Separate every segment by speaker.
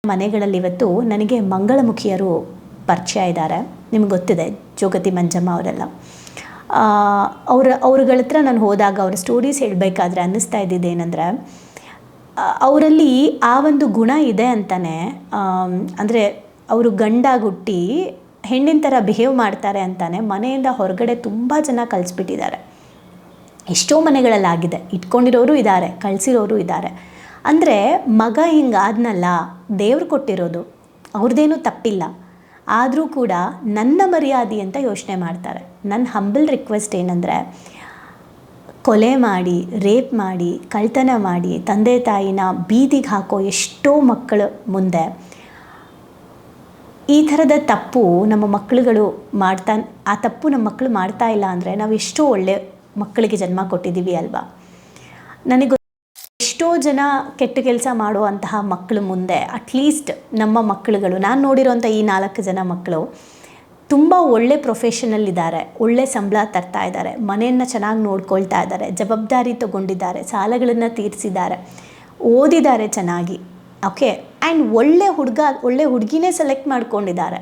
Speaker 1: ಮನೆಗಳಲ್ಲಿ ಇವತ್ತು ನನಗೆ ಮಂಗಳಮುಖಿಯರು ಪರಿಚಯ ಇದ್ದಾರೆ. ನಿಮ್ಗೆ ಗೊತ್ತಿದೆ, ಜೋಗತಿ ಮಂಜಮ್ಮ ಅವರೆಲ್ಲ. ಅವ್ರಗಳ ಹತ್ರ ನಾನು ಹೋದಾಗ ಅವ್ರ ಸ್ಟೋರೀಸ್ ಹೇಳಬೇಕಾದ್ರೆ ಅನ್ನಿಸ್ತಾ ಇದ್ದಿದ್ದು ಏನಂದರೆ, ಅವರಲ್ಲಿ ಆ ಒಂದು ಗುಣ ಇದೆ ಅಂತಲೇ. ಅಂದರೆ ಅವರು ಗಂಡಾಗಿ ಹುಟ್ಟಿ ಹೆಣ್ಣಿನ ಥರ ಬಿಹೇವ್ ಮಾಡ್ತಾರೆ ಅಂತಲೇ ಮನೆಯಿಂದ ಹೊರಗಡೆ ತುಂಬ ಜನ ಕಳಿಸ್ಬಿಟ್ಟಿದ್ದಾರೆ. ಎಷ್ಟೋ ಮನೆಗಳಲ್ಲಾಗಿದೆ. ಇಟ್ಕೊಂಡಿರೋರು ಇದ್ದಾರೆ, ಕಳಿಸಿರೋರು ಇದ್ದಾರೆ. ಅಂದರೆ ಮಗ ಹಿಂಗಾದ್ನಲ್ಲ, ದೇವ್ರು ಕೊಟ್ಟಿರೋದು, ಅವ್ರದ್ದೇನೂ ತಪ್ಪಿಲ್ಲ. ಆದರೂ ಕೂಡ ನನ್ನ ಮರ್ಯಾದೆ ಅಂತ ಯೋಚನೆ ಮಾಡ್ತಾರೆ. ನನ್ನ ಹಂಬಲ್ ರಿಕ್ವೆಸ್ಟ್ ಏನಂದರೆ, ಕೊಲೆ ಮಾಡಿ, ರೇಪ್ ಮಾಡಿ, ಕಳ್ತನ ಮಾಡಿ ತಂದೆ ತಾಯಿನ ಬೀದಿಗೆ ಹಾಕೋ ಎಷ್ಟೋ ಮಕ್ಕಳು ಮುಂದೆ ಈ ಥರದ ತಪ್ಪು ನಮ್ಮ ಮಕ್ಕಳುಗಳು ಆ ತಪ್ಪು ನಮ್ಮ ಮಕ್ಕಳು ಮಾಡ್ತಾ ಇಲ್ಲ ಅಂದರೆ ನಾವು ಎಷ್ಟೋ ಒಳ್ಳೆ ಮಕ್ಕಳಿಗೆ ಜನ್ಮ ಕೊಟ್ಟಿದ್ದೀವಿ ಅಲ್ವಾ. ನನಗೆ ಎಷ್ಟೋ ಜನ ಕೆಟ್ಟ ಕೆಲಸ ಮಾಡುವಂತಹ ಮಕ್ಕಳು ಮುಂದೆ ಅಟ್ಲೀಸ್ಟ್ ನಮ್ಮ ಮಕ್ಕಳುಗಳು, ನಾನು ನೋಡಿರೋಂಥ ಈ 4 ಜನ ಮಕ್ಕಳು ತುಂಬ ಒಳ್ಳೆ ಪ್ರೊಫೆಷನಲ್ಲಿದ್ದಾರೆ, ಒಳ್ಳೆ ಸಂಬಳ ತರ್ತಾ ಇದ್ದಾರೆ, ಮನೆಯನ್ನು ಚೆನ್ನಾಗಿ ನೋಡ್ಕೊಳ್ತಾ ಇದ್ದಾರೆ, ಜವಾಬ್ದಾರಿ ತೊಗೊಂಡಿದ್ದಾರೆ, ಸಾಲಗಳನ್ನು ತೀರಿಸಿದ್ದಾರೆ, ಓದಿದ್ದಾರೆ ಚೆನ್ನಾಗಿ. ಓಕೆ, ಆ್ಯಂಡ್ ಒಳ್ಳೆ ಹುಡುಗಿನೇ ಸೆಲೆಕ್ಟ್ ಮಾಡ್ಕೊಂಡಿದ್ದಾರೆ.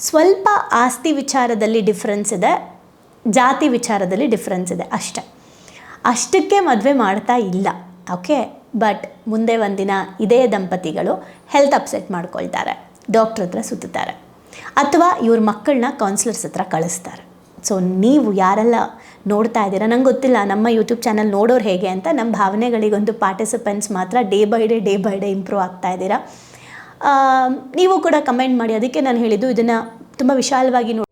Speaker 1: ಸ್ವಲ್ಪ ಆಸ್ತಿ ವಿಚಾರದಲ್ಲಿ ಡಿಫ್ರೆನ್ಸ್ ಇದೆ, ಜಾತಿ ವಿಚಾರದಲ್ಲಿ ಡಿಫ್ರೆನ್ಸ್ ಇದೆ ಅಷ್ಟಕ್ಕೆ ಮದುವೆ ಮಾಡ್ತಾ ಇಲ್ಲ. ಓಕೆ, ಬಟ್ ಮುಂದೆ ಒಂದಿನ ಇದೇ ದಂಪತಿಗಳು ಹೆಲ್ತ್ ಅಪ್ಸೆಟ್ ಮಾಡ್ಕೊಳ್ತಾರೆ, ಡಾಕ್ಟ್ರ್ ಹತ್ರ ಸುತ್ತಾರೆ, ಅಥವಾ ಇವ್ರ ಮಕ್ಕಳನ್ನ ಕೌನ್ಸಿಲರ್ಸ್ ಹತ್ರ ಕಳಿಸ್ತಾರೆ. ಸೊ ನೀವು ಯಾರೆಲ್ಲ ನೋಡ್ತಾ ಇದ್ದೀರಾ, ನಂಗೆ ಗೊತ್ತಿಲ್ಲ ನಮ್ಮ ಯೂಟ್ಯೂಬ್ ಚಾನಲ್ ನೋಡೋರು ಹೇಗೆ ಅಂತ. ನಮ್ಮ ಭಾವನೆಗಳಿಗೊಂದು ಪಾರ್ಟಿಸಿಪೆಂಟ್ಸ್ ಮಾತ್ರ ಡೇ ಬೈ ಡೇ ಇಂಪ್ರೂವ್ ಆಗ್ತಾ ಇದ್ದೀರಾ. ನೀವು ಕೂಡ ಕಮೆಂಟ್ ಮಾಡಿ. ಅದಕ್ಕೆ ನಾನು ಹೇಳಿದ್ದು ಇದನ್ನು ತುಂಬ ವಿಶಾಲವಾಗಿ ನೋಡಿ.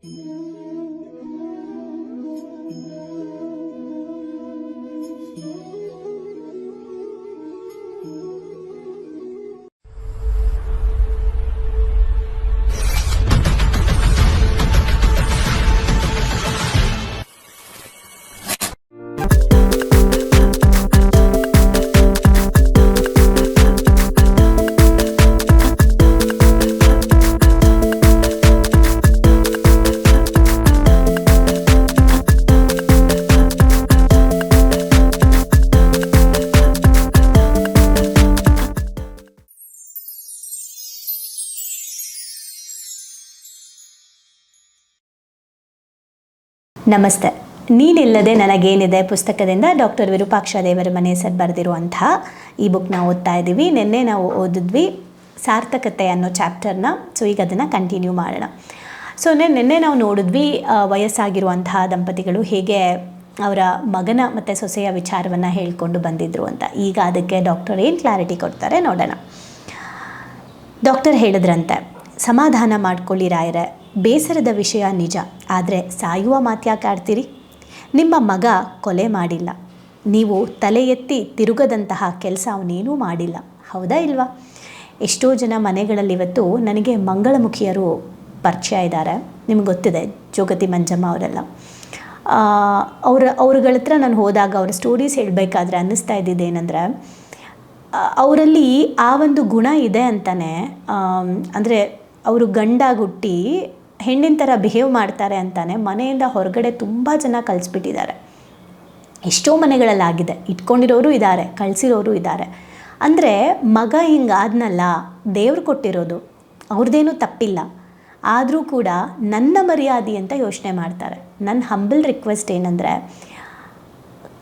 Speaker 1: ನಮಸ್ತೆ. ನೀನಿಲ್ಲದೆ ನನಗೇನಿದೆ ಪುಸ್ತಕದಿಂದ ಡಾಕ್ಟರ್ ವಿರೂಪಾಕ್ಷ ದೇವರಮನೆ ಸರ್ ಬರೆದಿರುವಂತಹ ಈ ಬುಕ್ನ ಓದ್ತಾ ಇದ್ದೀವಿ. ನಿನ್ನೆ ನಾವು ಓದಿದ್ವಿ ಸಾರ್ಥಕತೆ ಅನ್ನೋ ಚಾಪ್ಟರ್ನ. ಸೊ ಈಗ ಅದನ್ನು ಕಂಟಿನ್ಯೂ ಮಾಡೋಣ. ಸೊ ನಿನ್ನೆ ನಾವು ನೋಡಿದ್ವಿ ವಯಸ್ಸಾಗಿರುವಂತಹ ದಂಪತಿಗಳು ಹೇಗೆ ಅವರ ಮಗನ ಮತ್ತು ಸೊಸೆಯ ವಿಚಾರವನ್ನು ಹೇಳ್ಕೊಂಡು ಬಂದಿದ್ರು ಅಂತ. ಈಗ ಅದಕ್ಕೆ ಡಾಕ್ಟರ್ ಏನು ಕ್ಲಾರಿಟಿ ಕೊಡ್ತಾರೆ ನೋಡೋಣ. ಡಾಕ್ಟರ್ ಹೇಳಿದ್ರಂತೆ, ಸಮಾಧಾನ ಮಾಡ್ಕೊಳ್ಳಿ ರಾಯರೇ, ಬೇಸರದ ವಿಷಯ ನಿಜ, ಆದರೆ ಸಾಯುವ ಮಾತ್ಯಾಕೆ ಆಡ್ತೀರಿ? ನಿಮ್ಮ ಮಗ ಕೊಲೆ ಮಾಡಿಲ್ಲ, ನೀವು ತಲೆ ಎತ್ತಿ ತಿರುಗದಂತಹ ಕೆಲಸ ಅವನೇನೂ ಮಾಡಿಲ್ಲ, ಹೌದಾ ಇಲ್ವಾ? ಎಷ್ಟೋ ಜನ ಮನೆಗಳಲ್ಲಿ ಇವತ್ತು ನನಗೆ ಮಂಗಳಮುಖಿಯರು ಪರಿಚಯ ಇದ್ದಾರೆ. ನಿಮ್ಗೆ ಗೊತ್ತಿದೆ, ಜೋಗತಿ ಮಂಜಮ್ಮ ಅವರೆಲ್ಲ. ಅವ್ರಗಳ ಹತ್ರ ನಾನು ಹೋದಾಗ ಅವ್ರ ಸ್ಟೋರೀಸ್ ಹೇಳಬೇಕಾದ್ರೆ ಅನ್ನಿಸ್ತಾ ಇದ್ದಿದ್ದು ಏನಂದರೆ, ಅವರಲ್ಲಿ ಆ ಒಂದು ಗುಣ ಇದೆ ಅಂತಲೇ. ಅಂದರೆ ಅವರು ಗಂಡಾಗಿ ಹುಟ್ಟಿ ಹೆಣ್ಣಿನ ಥರ ಬಿಹೇವ್ ಮಾಡ್ತಾರೆ ಅಂತಲೇ ಮನೆಯಿಂದ ಹೊರಗಡೆ ತುಂಬ ಜನ ಕಳಿಸ್ಬಿಟ್ಟಿದ್ದಾರೆ. ಎಷ್ಟೋ ಮನೆಗಳಲ್ಲಾಗಿದೆ. ಇಟ್ಕೊಂಡಿರೋರು ಇದ್ದಾರೆ, ಕಳಿಸಿರೋರು ಇದ್ದಾರೆ. ಅಂದರೆ ಮಗ ಹಿಂಗಾದ್ನಲ್ಲ, ದೇವ್ರು ಕೊಟ್ಟಿರೋದು, ಅವ್ರದ್ದೇನೂ ತಪ್ಪಿಲ್ಲ. ಆದರೂ ಕೂಡ ನನ್ನ ಮರ್ಯಾದೆ ಅಂತ ಯೋಚನೆ ಮಾಡ್ತಾರೆ. ನನ್ನ ಹಂಬಲ್ ರಿಕ್ವೆಸ್ಟ್ ಏನಂದರೆ,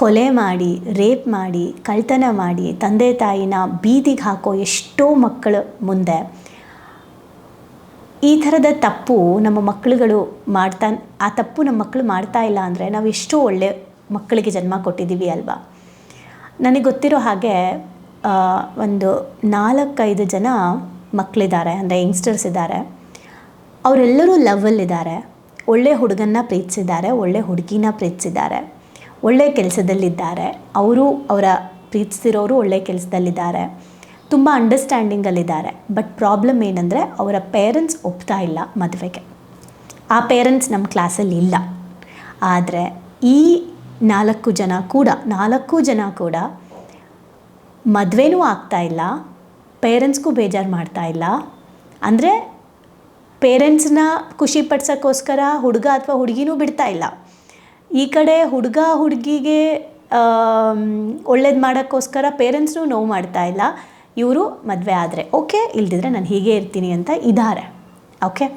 Speaker 1: ಕೊಲೆ ಮಾಡಿ, ರೇಪ್ ಮಾಡಿ, ಕಳ್ತನ ಮಾಡಿ ತಂದೆ ತಾಯಿನ ಬೀದಿಗೆ ಹಾಕೋ ಎಷ್ಟೋ ಮಕ್ಕಳು ಮುಂದೆ ಈ ಥರದ ತಪ್ಪು ನಮ್ಮ ಮಕ್ಕಳುಗಳು ಆ ತಪ್ಪು ನಮ್ಮ ಮಕ್ಕಳು ಮಾಡ್ತಾ ಇಲ್ಲ ಅಂದರೆ ನಾವು ಎಷ್ಟೋ ಒಳ್ಳೆ ಮಕ್ಕಳಿಗೆ ಜನ್ಮ ಕೊಟ್ಟಿದ್ದೀವಿ ಅಲ್ವಾ. ನನಗೆ ಗೊತ್ತಿರೋ ಹಾಗೆ ಒಂದು 4-5 ಜನ ಮಕ್ಕಳಿದ್ದಾರೆ, ಅಂದರೆ ಯಂಗ್ಸ್ಟರ್ಸ್ ಇದ್ದಾರೆ. ಅವರೆಲ್ಲರೂ ಲವ್ವಲ್ಲಿದ್ದಾರೆ, ಒಳ್ಳೆ ಹುಡುಗನ್ನ ಪ್ರೀತಿಸಿದ್ದಾರೆ, ಒಳ್ಳೆ ಹುಡುಗಿನ ಪ್ರೀತಿಸಿದ್ದಾರೆ, ಒಳ್ಳೆ ಕೆಲಸದಲ್ಲಿದ್ದಾರೆ. ಅವರ ಪ್ರೀತಿಸಿರೋರು ಒಳ್ಳೆ ಕೆಲಸದಲ್ಲಿದ್ದಾರೆ, ತುಂಬ ಅಂಡರ್ಸ್ಟ್ಯಾಂಡಿಂಗಲ್ಲಿದ್ದಾರೆ. ಬಟ್ ಪ್ರಾಬ್ಲಮ್ ಏನಂದರೆ, ಅವರ ಪೇರೆಂಟ್ಸ್ ಒಪ್ತಾ ಇಲ್ಲ ಮದುವೆಗೆ. ಆ ಪೇರೆಂಟ್ಸ್ ನಮ್ಮ ಕ್ಲಾಸಲ್ಲಿ ಇಲ್ಲ. ಆದರೆ ಈ 4 ಜನ ಕೂಡ ಮದುವೆನೂ ಆಗ್ತಾ ಇಲ್ಲ, ಪೇರೆಂಟ್ಸ್ಗೂ ಬೇಜಾರು ಮಾಡ್ತಾ ಇಲ್ಲ. ಅಂದರೆ ಪೇರೆಂಟ್ಸ್ನ ಖುಷಿ ಪಡ್ಸೋಕ್ಕೋಸ್ಕರ ಹುಡುಗ ಅಥವಾ ಹುಡುಗಿನೂ ಬಿಡ್ತಾ ಇಲ್ಲ. ಈ ಕಡೆ ಹುಡುಗ ಹುಡುಗಿಗೆ ಒಳ್ಳೇದು ಮಾಡೋಕ್ಕೋಸ್ಕರ ಪೇರೆಂಟ್ಸ್ನೂ ನೋವು ಮಾಡ್ತಾ ಇಲ್ಲ. ಇವರು ಮದುವೆ ಆದರೆ ಓಕೆ, ಇಲ್ದಿದ್ರೆ ನಾನು ಹೀಗೆ ಇರ್ತೀನಿ ಅಂತ ಇದ್ದಾರೆ. ಓಕೆ,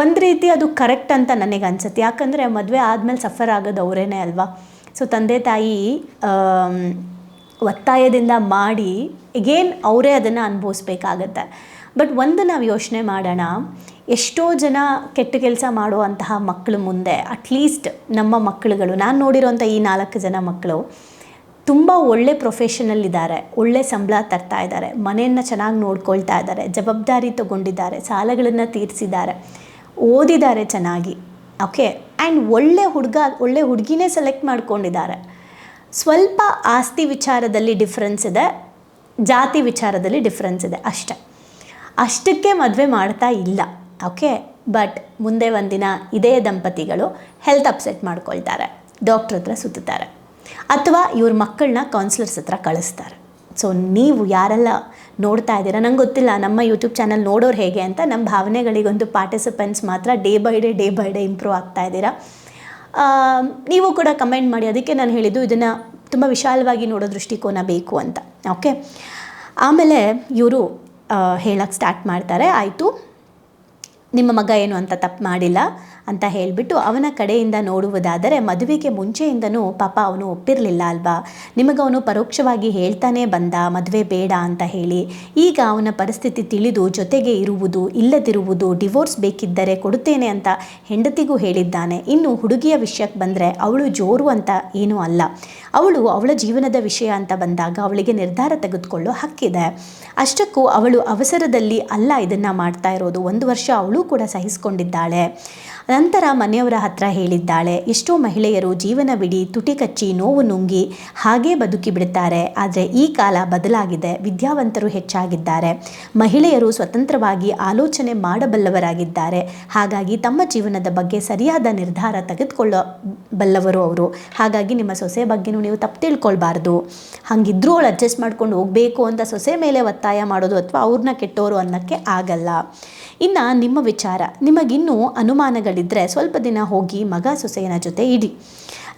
Speaker 1: ಒಂದು ರೀತಿ ಅದು ಕರೆಕ್ಟ್ ಅಂತ ನನಗೆ ಅನ್ಸುತ್ತೆ. ಯಾಕಂದರೆ ಮದುವೆ ಆದಮೇಲೆ ಸಫರ್ ಆಗೋದು ಅವರೇನೆ ಅಲ್ವಾ. ಸೊ ತಂದೆ ತಾಯಿ ಒತ್ತಾಯದಿಂದ ಮಾಡಿ ಎಗೇನ್ ಅವರೇ ಅದನ್ನು ಅನುಭವಿಸ್ಬೇಕಾಗತ್ತೆ. ಬಟ್ ಒಂದು ನಾವು ಯೋಚನೆ ಮಾಡೋಣ, ಎಷ್ಟೋ ಜನ ಕೆಟ್ಟ ಕೆಲಸ ಮಾಡುವಂತಹ ಮಕ್ಕಳು ಮುಂದೆ ಅಟ್ಲೀಸ್ಟ್ ನಮ್ಮ ಮಕ್ಕಳುಗಳು, ನಾನು ನೋಡಿರೋಂಥ ಈ 4 ಜನ ಮಕ್ಕಳು ತುಂಬ ಒಳ್ಳೆ ಪ್ರೊಫೆಷನಲ್ಲಿದ್ದಾರೆ, ಒಳ್ಳೆ ಸಂಬಳ ತರ್ತಾ ಇದ್ದಾರೆ, ಮನೆಯನ್ನು ಚೆನ್ನಾಗಿ ನೋಡ್ಕೊಳ್ತಾ ಇದ್ದಾರೆ, ಜವಾಬ್ದಾರಿ ತಗೊಂಡಿದ್ದಾರೆ, ಸಾಲಗಳನ್ನು ತೀರಿಸಿದ್ದಾರೆ, ಓದಿದ್ದಾರೆ ಚೆನ್ನಾಗಿ. ಓಕೆ, ಆ್ಯಂಡ್ ಒಳ್ಳೆ ಹುಡುಗಿನೇ ಸೆಲೆಕ್ಟ್ ಮಾಡ್ಕೊಂಡಿದ್ದಾರೆ. ಸ್ವಲ್ಪ ಆಸ್ತಿ ವಿಚಾರದಲ್ಲಿ ಡಿಫ್ರೆನ್ಸ್ ಇದೆ, ಜಾತಿ ವಿಚಾರದಲ್ಲಿ ಡಿಫ್ರೆನ್ಸ್ ಇದೆ ಅಷ್ಟೇ. ಅಷ್ಟಕ್ಕೆ ಮದುವೆ ಮಾಡ್ತಾ ಇಲ್ಲ. ಓಕೆ, ಬಟ್ ಮುಂದೆ ಒಂದಿನ ಇದೇ ದಂಪತಿಗಳು ಹೆಲ್ತ್ ಅಪ್ಸೆಟ್ ಮಾಡ್ಕೊಳ್ತಾರೆ, ಡಾಕ್ಟ್ರ್ ಹತ್ರ ಸುತ್ತಾರೆ, ಅಥವಾ ಇವ್ರ ಮಕ್ಕಳನ್ನ ಕೌನ್ಸಿಲರ್ಸ್ ಹತ್ರ ಕಳಿಸ್ತಾರೆ. ಸೊ ನೀವು ಯಾರೆಲ್ಲ ನೋಡ್ತಾ ಇದ್ದೀರಾ, ನಂಗೆ ಗೊತ್ತಿಲ್ಲ ನಮ್ಮ ಯೂಟ್ಯೂಬ್ ಚಾನಲ್ ನೋಡೋರು ಹೇಗೆ ಅಂತ, ನಮ್ಮ ಭಾವನೆಗಳಿಗೊಂದು ಪಾರ್ಟಿಸಿಪೆಂಟ್ಸ್ ಮಾತ್ರ ಡೇ ಬೈ ಡೇ ಇಂಪ್ರೂವ್ ಆಗ್ತಾ ಇದ್ದೀರಾ. ನೀವು ಕೂಡ ಕಮೆಂಟ್ ಮಾಡಿ. ಅದಕ್ಕೆ ನಾನು ಹೇಳಿದ್ದು ಇದನ್ನು ತುಂಬ ವಿಶಾಲವಾಗಿ ನೋಡೋ ದೃಷ್ಟಿಕೋನ ಬೇಕು ಅಂತ. ಓಕೆ, ಆಮೇಲೆ ಇವರು ಹೇಳಕ್ಕೆ ಸ್ಟಾರ್ಟ್ ಮಾಡ್ತಾರೆ, ಆಯಿತು ನಿಮ್ಮ ಮಗ ಏನು ಅಂತ ತಪ್ಪು ಮಾಡಿಲ್ಲ ಅಂತ ಹೇಳಿಬಿಟ್ಟು ಅವನ ಕಡೆಯಿಂದ ನೋಡುವುದಾದರೆ, ಮದುವೆಗೆ ಮುಂಚೆಯಿಂದನೂ ಪಾಪ ಅವನು ಒಪ್ಪಿರಲಿಲ್ಲ ಅಲ್ವಾ, ನಿಮಗವನು ಪರೋಕ್ಷವಾಗಿ ಹೇಳ್ತಾನೆ ಬಂದ ಮದುವೆ ಬೇಡ ಅಂತ ಹೇಳಿ. ಈಗ ಅವನ ಪರಿಸ್ಥಿತಿ ತಿಳಿದು ಜೊತೆಗೆ ಇರುವುದು ಇಲ್ಲದಿರುವುದು, ಡಿವೋರ್ಸ್ ಬೇಕಿದ್ದರೆ ಕೊಡುತ್ತೇನೆ ಅಂತ ಹೆಂಡತಿಗೂ ಹೇಳಿದ್ದಾನೆ. ಇನ್ನು ಹುಡುಗಿಯ ವಿಷಯಕ್ಕೆ ಬಂದರೆ ಅವಳು ಜೋರು ಅಂತ ಏನೂ ಅಲ್ಲ, ಅವಳ ಜೀವನದ ವಿಷಯ ಅಂತ ಬಂದಾಗ ಅವಳಿಗೆ ನಿರ್ಧಾರ ತೆಗೆದುಕೊಳ್ಳೋ ಹಕ್ಕಿದೆ. ಅಷ್ಟಕ್ಕೂ ಅವಳು ಅವಸರದಲ್ಲಿ ಅಲ್ಲ ಇದನ್ನು ಮಾಡ್ತಾ ಇರೋದು. 1 ವರ್ಷ ಅವಳು ಕೂಡ ಸಹಿಸಿಕೊಂಡಿದ್ದಾಳೆ. ನಂತರ ಮನೆಯವರ ಹತ್ರ ಹೇಳಿದ್ದಾಳೆ. ಎಷ್ಟೋ ಮಹಿಳೆಯರು ಜೀವನವಿಡೀ ತುಟಿ ಕಚ್ಚಿ ನೋವು ನುಂಗಿ ಹಾಗೇ ಬದುಕಿ ಬಿಡ್ತಾರೆ. ಆದರೆ ಈ ಕಾಲ ಬದಲಾಗಿದೆ, ವಿದ್ಯಾವಂತರು ಹೆಚ್ಚಾಗಿದ್ದಾರೆ, ಮಹಿಳೆಯರು ಸ್ವತಂತ್ರವಾಗಿ ಆಲೋಚನೆ ಮಾಡಬಲ್ಲವರಾಗಿದ್ದಾರೆ. ಹಾಗಾಗಿ ತಮ್ಮ ಜೀವನದ ಬಗ್ಗೆ ಸರಿಯಾದ ನಿರ್ಧಾರ ತೆಗೆದುಕೊಳ್ಳಬಲ್ಲವರು ಅವರು. ಹಾಗಾಗಿ ನಿಮ್ಮ ಸೊಸೆ ಬಗ್ಗೆನೂ ನೀವು ತಪ್ಪು ತಿಳ್ಕೊಳ್ಬಾರ್ದು. ಹಾಗಿದ್ರೂ ಅವಳು ಅಡ್ಜಸ್ಟ್ ಮಾಡ್ಕೊಂಡು ಹೋಗಬೇಕು ಅಂತ ಸೊಸೆ ಮೇಲೆ ಒತ್ತಾಯ ಮಾಡೋದು ಅಥವಾ ಅವ್ರನ್ನ ಕೆಟ್ಟೋರು ಅನ್ನೋಕ್ಕೆ ಆಗಲ್ಲ. ಇನ್ನು ನಿಮ್ಮ ವಿಚಾರ, ನಿಮಗಿನ್ನೂ ಅನುಮಾನಗಳಿದ್ದರೆ ಸ್ವಲ್ಪ ದಿನ ಹೋಗಿ ಮಗ ಸೊಸೆಯನ ಜೊತೆ ಇಡಿ.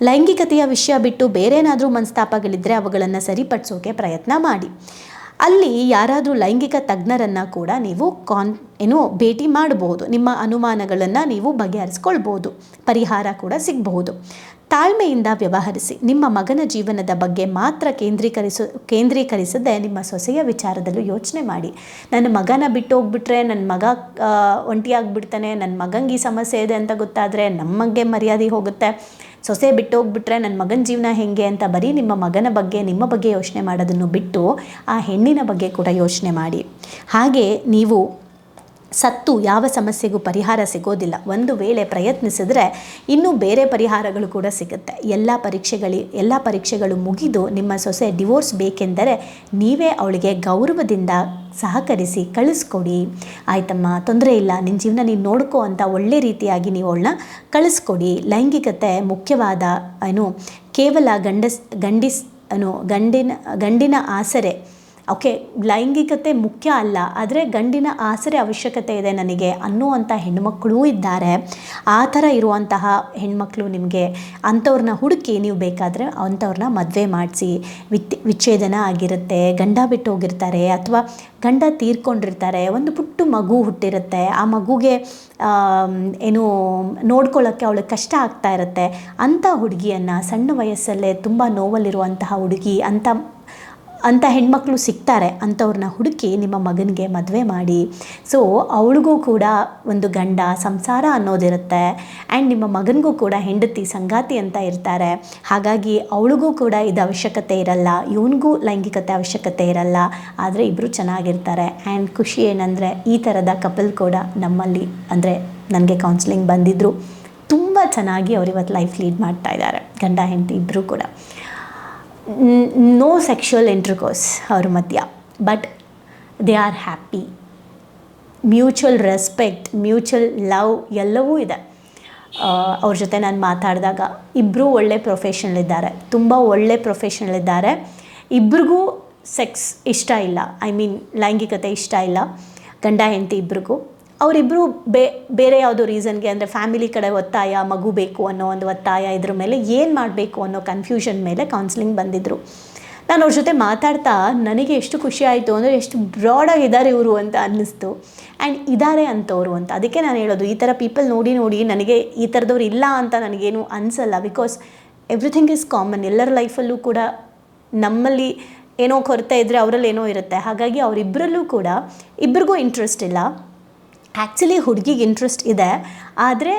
Speaker 1: ಲೈಂಗಿಕತೆಯ ವಿಷಯ ಬಿಟ್ಟು ಬೇರೇನಾದರೂ ಮನಸ್ತಾಪಗಳಿದ್ದರೆ ಅವುಗಳನ್ನು ಸರಿಪಡಿಸೋಕೆ ಪ್ರಯತ್ನ ಮಾಡಿ. ಅಲ್ಲಿ ಯಾರಾದರೂ ಲೈಂಗಿಕ ತಜ್ಞರನ್ನು ಕೂಡ ನೀವು ಭೇಟಿ ಮಾಡಬಹುದು. ನಿಮ್ಮ ಅನುಮಾನಗಳನ್ನು ನೀವು ಬಗೆಹರಿಸ್ಕೊಳ್ಬೋದು, ಪರಿಹಾರ ಕೂಡ ಸಿಗಬಹುದು. ತಾಳ್ಮೆಯಿಂದ ವ್ಯವಹರಿಸಿ. ನಿಮ್ಮ ಮಗನ ಜೀವನದ ಬಗ್ಗೆ ಮಾತ್ರ ಕೇಂದ್ರೀಕರಿಸದೆ ನಿಮ್ಮ ಸೊಸೆಯ ವಿಚಾರದಲ್ಲೂ ಯೋಚನೆ ಮಾಡಿ. ನನ್ನ ಮಗನ ಬಿಟ್ಟು ಹೋಗ್ಬಿಟ್ರೆ ನನ್ನ ಮಗ ಒಂಟಿಯಾಗಿಬಿಡ್ತಾನೆ, ನನ್ನ ಮಗಂಗೆ ಈ ಸಮಸ್ಯೆ ಇದೆ ಅಂತ ಗೊತ್ತಾದರೆ ನಮಗೆ ಮರ್ಯಾದೆ ಹೋಗುತ್ತೆ, ಸೊಸೆ ಬಿಟ್ಟು ಹೋಗ್ಬಿಟ್ರೆ ನನ್ನ ಮಗನ ಜೀವನ ಹೇಗೆ ಅಂತ ಬರೀ ನಿಮ್ಮ ಮಗನ ಬಗ್ಗೆ ನಿಮ್ಮ ಬಗ್ಗೆ ಯೋಚನೆ ಮಾಡೋದನ್ನು ಬಿಟ್ಟು ಆ ಹೆಣ್ಣಿನ ಬಗ್ಗೆ ಕೂಡ ಯೋಚನೆ ಮಾಡಿ. ಹಾಗೆ ನೀವು ಸತ್ತು ಯಾವ ಸಮಸ್ಯೆಗೂ ಪರಿಹಾರ ಸಿಗೋದಿಲ್ಲ. ಒಂದು ವೇಳೆ ಪ್ರಯತ್ನಿಸಿದ್ರೆ ಇನ್ನೂ ಬೇರೆ ಪರಿಹಾರಗಳು ಕೂಡ ಸಿಗುತ್ತೆ. ಎಲ್ಲ ಪರೀಕ್ಷೆಗಳು ಮುಗಿದು ನಿಮ್ಮ ಸೊಸೆ ಡಿವೋರ್ಸ್ ಬೇಕೆಂದರೆ ನೀವೇ ಅವಳಿಗೆ ಗೌರವದಿಂದ ಸಹಕರಿಸಿ ಕಳಿಸ್ಕೊಡಿ. ಆಯ್ತಮ್ಮ, ತೊಂದರೆ ಇಲ್ಲ, ನಿನ್ನ ಜೀವನ ನೀನು ನೋಡ್ಕೋ ಅಂತ ಒಳ್ಳೆ ರೀತಿಯಾಗಿ ನೀವು ಅವಳನ್ನ ಕಳಿಸ್ಕೊಡಿ. ಲೈಂಗಿಕತೆ ಮುಖ್ಯವಾದ ಕೇವಲ ಗಂಡಿನ ಆಸರೆ. ಓಕೆ, ಲೈಂಗಿಕತೆ ಮುಖ್ಯ ಅಲ್ಲ, ಆದರೆ ಗಂಡಿನ ಆಸರೆ ಅವಶ್ಯಕತೆ ಇದೆ ನನಗೆ ಅನ್ನುವಂಥ ಹೆಣ್ಮಕ್ಳೂ ಇದ್ದಾರೆ. ಆ ಥರ ಇರುವಂತಹ ಹೆಣ್ಮಕ್ಳು ನಿಮಗೆ ಅಂಥವ್ರನ್ನ ಹುಡುಕಿ ನೀವು ಬೇಕಾದರೆ ಅಂಥವ್ರನ್ನ ಮದುವೆ ಮಾಡಿಸಿ. ವಿಚ್ಛೇದನ ಆಗಿರುತ್ತೆ, ಗಂಡ ಬಿಟ್ಟು ಹೋಗಿರ್ತಾರೆ ಅಥವಾ ಗಂಡ ತೀರ್ಕೊಂಡಿರ್ತಾರೆ, ಒಂದು ಪುಟ್ಟ ಮಗು ಹುಟ್ಟಿರುತ್ತೆ, ಆ ಮಗುಗೆ ನೋಡ್ಕೊಳ್ಳೋಕ್ಕೆ ಅವಳಿಗೆ ಕಷ್ಟ ಆಗ್ತಾ ಇರುತ್ತೆ. ಅಂಥ ಹುಡುಗಿಯನ್ನು, ಸಣ್ಣ ವಯಸ್ಸಲ್ಲೇ ತುಂಬ ನೋವಲ್ಲಿರುವಂತಹ ಹುಡುಗಿ ಅಂಥ ಹೆಣ್ಮಕ್ಳು ಸಿಗ್ತಾರೆ. ಅಂಥವ್ರನ್ನ ಹುಡುಕಿ ನಿಮ್ಮ ಮಗನಿಗೆ ಮದುವೆ ಮಾಡಿ. ಸೊ ಅವಳಿಗೂ ಕೂಡ ಒಂದು ಗಂಡ, ಸಂಸಾರ ಅನ್ನೋದಿರುತ್ತೆ. ಆ್ಯಂಡ್ ನಿಮ್ಮ ಮಗನಿಗೂ ಕೂಡ ಹೆಂಡತಿ, ಸಂಗಾತಿ ಅಂತ ಇರ್ತಾರೆ. ಹಾಗಾಗಿ ಅವಳಿಗೂ ಕೂಡ ಇದು ಅವಶ್ಯಕತೆ ಇರಲ್ಲ, ಇವನಿಗೂ ಲೈಂಗಿಕತೆ ಅವಶ್ಯಕತೆ ಇರಲ್ಲ. ಆದರೆ ಇಬ್ಬರು ಚೆನ್ನಾಗಿರ್ತಾರೆ. ಆ್ಯಂಡ್ ಖುಷಿ ಏನಂದರೆ ಈ ಥರದ ಕಪಲ್ ಕೂಡ ನಮ್ಮಲ್ಲಿ, ಅಂದರೆ ನನಗೆ ಕೌನ್ಸಿಲಿಂಗ್ ಬಂದಿದ್ದರು, ತುಂಬ ಚೆನ್ನಾಗಿ ಅವ್ರು ಇವತ್ತು ಲೈಫ್ ಲೀಡ್ ಮಾಡ್ತಾ ಇದ್ದಾರೆ, ಗಂಡ ಹೆಂಡತಿ ಇಬ್ಬರು ಕೂಡ. ನೋ ಸೆಕ್ಷುವಲ್ ಇಂಟರ್ಕೋರ್ಸ್ ಅವ್ರ ಮಧ್ಯ, but they are happy. Mutual respect, mutual love ಎಲ್ಲವೂ ಇದೆ. ಅವ್ರ ಜೊತೆ ನಾನು ಮಾತಾಡಿದಾಗ ಇಬ್ಬರೂ ಒಳ್ಳೆ ಪ್ರೊಫೆಷನಲ್ಲಿದ್ದಾರೆ, ತುಂಬ ಒಳ್ಳೆ ಪ್ರೊಫೆಷನಲ್ಲಿದ್ದಾರೆ. ಇಬ್ರಿಗೂ ಸೆಕ್ಸ್ ಇಷ್ಟ ಇಲ್ಲ, ಲೈಂಗಿಕತೆ ಇಷ್ಟ ಇಲ್ಲ, ಗಂಡ ಹೆಂಡತಿ ಇಬ್ರಿಗೂ. ಅವರಿಬ್ಬರು ಬೇರೆ ಯಾವುದೋ ರೀಸನ್ಗೆ, ಅಂದರೆ ಫ್ಯಾಮಿಲಿ ಕಡೆ ಒತ್ತಾಯ, ಮಗು ಬೇಕು ಅನ್ನೋ ಒಂದು ಒತ್ತಾಯ, ಇದ್ರ ಮೇಲೆ ಏನು ಮಾಡಬೇಕು ಅನ್ನೋ ಕನ್ಫ್ಯೂಷನ್ ಮೇಲೆ ಕೌನ್ಸಿಲಿಂಗ್ ಬಂದಿದ್ದರು. ನಾನು ಅವ್ರ ಜೊತೆ ಮಾತಾಡ್ತಾ ನನಗೆ ಎಷ್ಟು ಖುಷಿ ಆಯಿತು ಅಂದರೆ ಎಷ್ಟು ಬ್ರಾಡಾಗಿದ್ದಾರೆ ಇವರು ಅಂತ ಅನ್ನಿಸ್ತು. ಆ್ಯಂಡ್ ಇದ್ದಾರೆ ಅಂಥವ್ರು ಅಂತ. ಅದಕ್ಕೆ ನಾನು ಹೇಳೋದು, ಈ ಥರ ಪೀಪಲ್ ನೋಡಿ ನನಗೆ ಈ ಥರದವ್ರು ಇಲ್ಲ ಅಂತ ನನಗೇನು ಅನಿಸಲ್ಲ. Because everything is common. ಎಲ್ಲರ ಲೈಫಲ್ಲೂ ಕೂಡ ನಮ್ಮಲ್ಲಿ ಏನೋ ಕೊರತೆ ಇದ್ದರೆ ಅವರಲ್ಲಿ ಏನೋ ಇರುತ್ತೆ. ಹಾಗಾಗಿ ಅವರಿಬ್ಬರಲ್ಲೂ ಕೂಡ ಇಬ್ಬರಿಗೂ ಇಂಟ್ರೆಸ್ಟ್ ಇಲ್ಲ. ಆ್ಯಕ್ಚುಲಿ ಹುಡುಗಿಗೆ ಇಂಟ್ರೆಸ್ಟ್ ಇದೆ, ಆದರೆ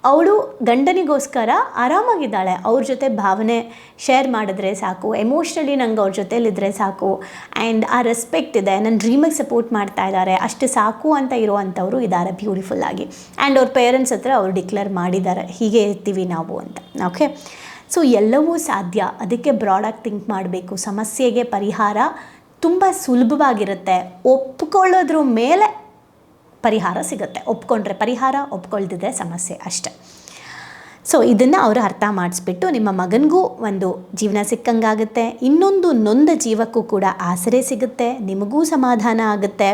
Speaker 1: ಅವಳು ಗಂಡನಿಗೋಸ್ಕರ ಆರಾಮಾಗಿದ್ದಾಳೆ. ಅವ್ರ ಜೊತೆ ಭಾವನೆ ಶೇರ್ ಮಾಡಿದ್ರೆ ಸಾಕು, ಎಮೋಷ್ನಲಿ ನಂಗೆ ಅವ್ರ ಜೊತೆಲಿದ್ದರೆ ಸಾಕು, ಆ್ಯಂಡ್ ಆ ರೆಸ್ಪೆಕ್ಟ್ ಇದೆ, ನನ್ನ ಡ್ರೀಮಿಗೆ ಸಪೋರ್ಟ್ ಮಾಡ್ತಾ ಇದ್ದಾರೆ, ಅಷ್ಟು ಸಾಕು ಅಂತ ಇರುವಂಥವ್ರು ಇದ್ದಾರೆ ಬ್ಯೂಟಿಫುಲ್ಲಾಗಿ. ಆ್ಯಂಡ್ ಅವ್ರ ಪೇರೆಂಟ್ಸ್ ಹತ್ರ ಅವ್ರು ಡಿಕ್ಲೇರ್ ಮಾಡಿದ್ದಾರೆ, ಹೀಗೆ ಇರ್ತೀವಿ ನಾವು ಅಂತ. ಓಕೆ, ಸೊ ಎಲ್ಲವೂ ಸಾಧ್ಯ. ಅದಕ್ಕೆ ಬ್ರಾಡಾಗಿ ಥಿಂಕ್ ಮಾಡಬೇಕು. ಸಮಸ್ಯೆಗೆ ಪರಿಹಾರ ತುಂಬ ಸುಲಭವಾಗಿರುತ್ತೆ. ಒಪ್ಕೊಳ್ಳೋದ್ರ ಮೇಲೆ ಪರಿಹಾರ ಸಿಗುತ್ತೆ. ಒಪ್ಕೊಂಡ್ರೆ ಪರಿಹಾರ, ಒಪ್ಕೊಳ್ದಿದ್ರೆ ಸಮಸ್ಯೆ ಅಷ್ಟೆ. ಸೊ ಇದನ್ನು ಅವರು ಅರ್ಥ ಮಾಡಿಸ್ಬಿಟ್ಟು ನಿಮ್ಮ ಮಗನಿಗೂ ಒಂದು ಜೀವನ ಸಿಕ್ಕಂಗಾಗುತ್ತೆ, ಇನ್ನೊಂದು ನೊಂದ ಜೀವಕ್ಕೂ ಕೂಡ ಆಸರೆ ಸಿಗುತ್ತೆ, ನಿಮಗೂ ಸಮಾಧಾನ ಆಗುತ್ತೆ.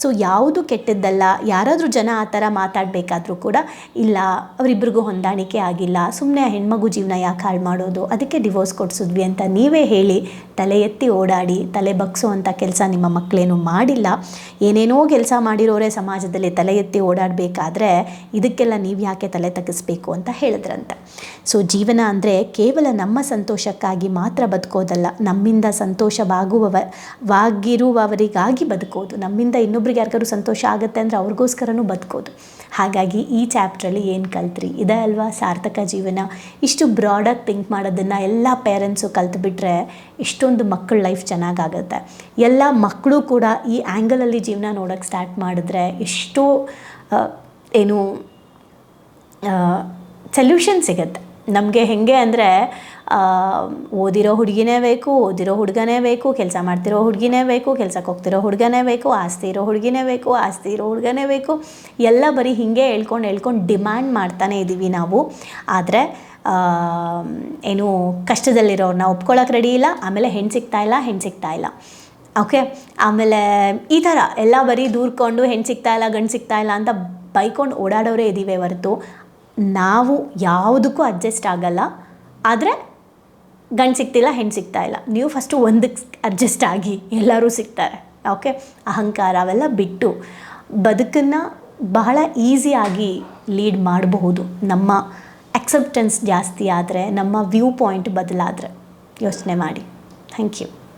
Speaker 1: ಸೊ ಯಾವುದು ಕೆಟ್ಟದ್ದಲ್ಲ. ಯಾರಾದರೂ ಜನ ಆ ಥರ ಮಾತಾಡಬೇಕಾದ್ರೂ ಕೂಡ ಇಲ್ಲ ಅವರಿಬ್ಬರಿಗೂ ಹೊಂದಾಣಿಕೆ ಆಗಿಲ್ಲ, ಸುಮ್ಮನೆ ಹೆಣ್ಮಗು ಜೀವನ ಯಾಕೆ ಹಾಳು ಮಾಡೋದು, ಅದಕ್ಕೆ ಡಿವೋರ್ಸ್ ಕೊಡಿಸಿದ್ವಿ ಅಂತ ನೀವೇ ಹೇಳಿ ತಲೆ ಎತ್ತಿ ಓಡಾಡಿ ತಲೆ ಬಗ್ಸೋ ಅಂಥ ಕೆಲಸ ನಿಮ್ಮ ಮಕ್ಕಳೇನು ಮಾಡಿಲ್ಲ. ಏನೇನೋ ಕೆಲಸ ಮಾಡಿರೋರೇ ಸಮಾಜದಲ್ಲಿ ತಲೆ ಎತ್ತಿ ಓಡಾಡಬೇಕಾದ್ರೆ ಇದಕ್ಕೆಲ್ಲ ನೀವು ಯಾಕೆ ತಲೆ ತಗ್ಗಿಸ್ಬೇಕು ಅಂತ ಹೇಳಿದ್ರಂತೆ. ಸೊ ಜೀವನ ಅಂದರೆ ಕೇವಲ ನಮ್ಮ ಸಂತೋಷಕ್ಕಾಗಿ ಮಾತ್ರ ಬದುಕೋದಲ್ಲ, ನಮ್ಮಿಂದ ಸಂತೋಷವಾಗಿರುವವರಿಗಾಗಿ ಬದುಕೋದು. ನಮ್ಮಿಂದ ಇನ್ನೊಬ್ರಿಗೆ ಯಾರಿಗಾರು ಸಂತೋಷ ಆಗುತ್ತೆ ಅಂದರೆ ಅವ್ರಿಗೋಸ್ಕರನೂ ಬದುಕೋದು. ಹಾಗಾಗಿ ಈ ಚಾಪ್ಟ್ರಲ್ಲಿ ಏನು ಕಲ್ತ್ರಿ, ಇದೇ ಅಲ್ವಾ ಸಾರ್ಥಕ ಜೀವನ. ಇಷ್ಟು ಬ್ರಾಡಾಗಿ ಥಿಂಕ್ ಮಾಡೋದನ್ನು ಎಲ್ಲ ಪೇರೆಂಟ್ಸು ಕಲ್ತ್ಬಿಟ್ರೆ ಇಷ್ಟೊಂದು ಮಕ್ಕಳ ಲೈಫ್ ಚೆನ್ನಾಗಾಗುತ್ತೆ. ಎಲ್ಲ ಮಕ್ಕಳು ಕೂಡ ಈ ಆ್ಯಂಗಲಲ್ಲಿ ಜೀವನ ನೋಡೋಕ್ಕೆ ಸ್ಟಾರ್ಟ್ ಮಾಡಿದ್ರೆ ಎಷ್ಟೋ ಸೊಲ್ಯೂಷನ್ ಸಿಗುತ್ತೆ ನಮಗೆ. ಹೇಗೆ ಅಂದರೆ ಓದಿರೋ ಹುಡುಗಿನೇ ಬೇಕು, ಓದಿರೋ ಹುಡುಗನೇ ಬೇಕು, ಕೆಲಸ ಮಾಡ್ತಿರೋ ಹುಡುಗಿನೇ ಬೇಕು, ಕೆಲಸಕ್ಕೆ ಹೋಗ್ತಿರೋ ಹುಡುಗನೇ ಬೇಕು, ಆಸ್ತಿ ಇರೋ ಹುಡುಗಿನೇ ಬೇಕು, ಆಸ್ತಿ ಇರೋ ಹುಡುಗನೇ ಬೇಕು, ಎಲ್ಲ ಬರೀ ಹೀಗೆ ಹೇಳ್ಕೊಂಡು ಡಿಮ್ಯಾಂಡ್ ಮಾಡ್ತಾನೆ ಇದ್ದೀವಿ ನಾವು. ಆದರೆ ಏನು ಕಷ್ಟದಲ್ಲಿರೋರನ್ನ ಒಪ್ಕೊಳ್ಳೋಕೆ ರೆಡಿ ಇಲ್ಲ, ಆಮೇಲೆ ಹೆಣ್ಣು ಸಿಗ್ತಾ ಇಲ್ಲ. ಓಕೆ, ಆಮೇಲೆ ಈ ಥರ ಎಲ್ಲ ಬರೀ ದೂರ್ಕೊಂಡು ಹೆಣ್ಣು ಸಿಗ್ತಾ ಇಲ್ಲ ಗಂಡು ಸಿಗ್ತಾ ಇಲ್ಲ ಅಂತ ಬೈಕೊಂಡು ಓಡಾಡೋರೇ ಇದ್ದೀವಿ ಹೊರತು ನಾವು ಯಾವುದಕ್ಕೂ ಅಡ್ಜಸ್ಟ್ ಆಗಲ್ಲ. ಆದರೆ ಗಂಡು ಸಿಗ್ತಿಲ್ಲ ಹೆಣ್ಣು ಸಿಗ್ತಾ ಇಲ್ಲ, ನೀವು ಫಸ್ಟು ಒಂದಕ್ಕೆ ಅಡ್ಜಸ್ಟ್ ಆಗಿ ಎಲ್ಲರೂ ಸಿಗ್ತಾರೆ. ಓಕೆ, ಅಹಂಕಾರ ಅವೆಲ್ಲ ಬಿಟ್ಟು ಬದುಕನ್ನು ಬಹಳ ಈಸಿಯಾಗಿ ಲೀಡ್ ಮಾಡಬಹುದು. ನಮ್ಮ ಅಕ್ಸೆಪ್ಟೆನ್ಸ್ ಜಾಸ್ತಿ ಆದರೆ, ನಮ್ಮ ವ್ಯೂ ಪಾಯಿಂಟ್ ಬದಲಾದರೆ. ಯೋಚನೆ ಮಾಡಿ. Thank you.